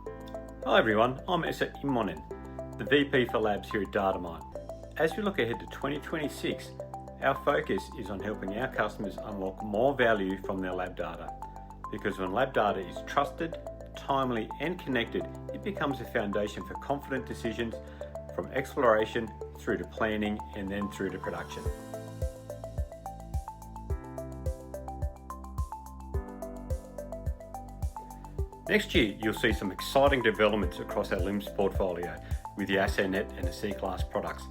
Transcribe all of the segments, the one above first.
Hi everyone, I'm Esa Immonen, the VP for Labs here at Datamine. As we look ahead to 2026, our focus is on helping our customers unlock more value from their lab data. Because when lab data is trusted, timely and connected, it becomes a foundation for confident decisions from exploration through to planning and then through to production. Next year, you'll see some exciting developments across our LIMS portfolio with the AssayNet and the CCLAS products.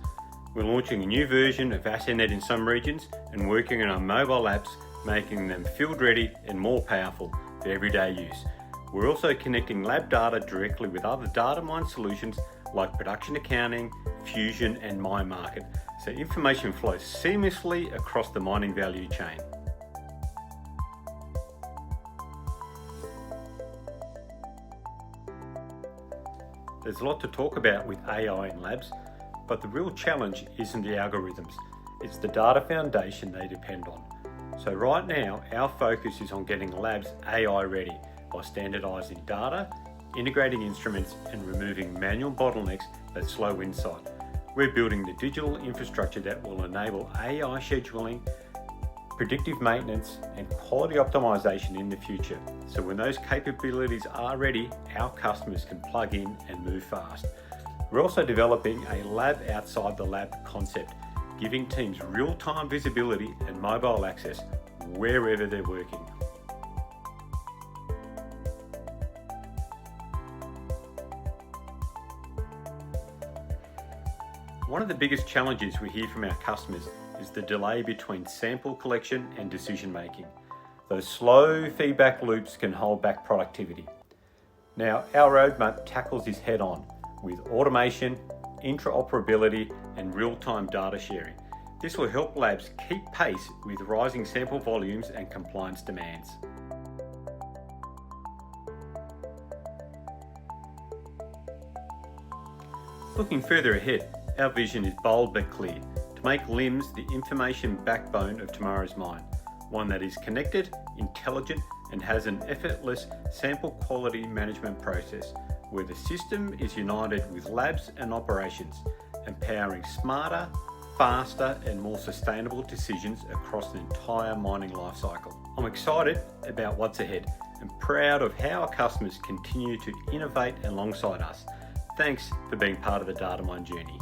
We're launching a new version of AssayNet in some regions and working on our mobile apps, making them field ready and more powerful for everyday use. We're also connecting lab data directly with other Datamine solutions like production accounting, Fusion and MyMarket, so information flows seamlessly across the mining value chain. There's a lot to talk about with AI in labs, but the real challenge isn't the algorithms, it's the data foundation they depend on. So right now, our focus is on getting labs AI ready by standardising data, integrating instruments and removing manual bottlenecks that slow insight. We're building the digital infrastructure that will enable AI scheduling, predictive maintenance and quality optimization in the future. So when those capabilities are ready, our customers can plug in and move fast. We're also developing a lab outside the lab concept, giving teams real-time visibility and mobile access wherever they're working. One of the biggest challenges we hear from our customers is the delay between sample collection and decision making. Those slow feedback loops can hold back productivity. Now, our roadmap tackles this head on with automation, interoperability and real-time data sharing. This will help labs keep pace with rising sample volumes and compliance demands. Looking further ahead, our vision is bold but clear, to make LIMS the information backbone of tomorrow's mine, one that is connected, intelligent and has an effortless sample quality management process where the system is united with labs and operations, empowering smarter, faster and more sustainable decisions across the entire mining lifecycle. I'm excited about what's ahead and proud of how our customers continue to innovate alongside us. Thanks for being part of the Datamine journey.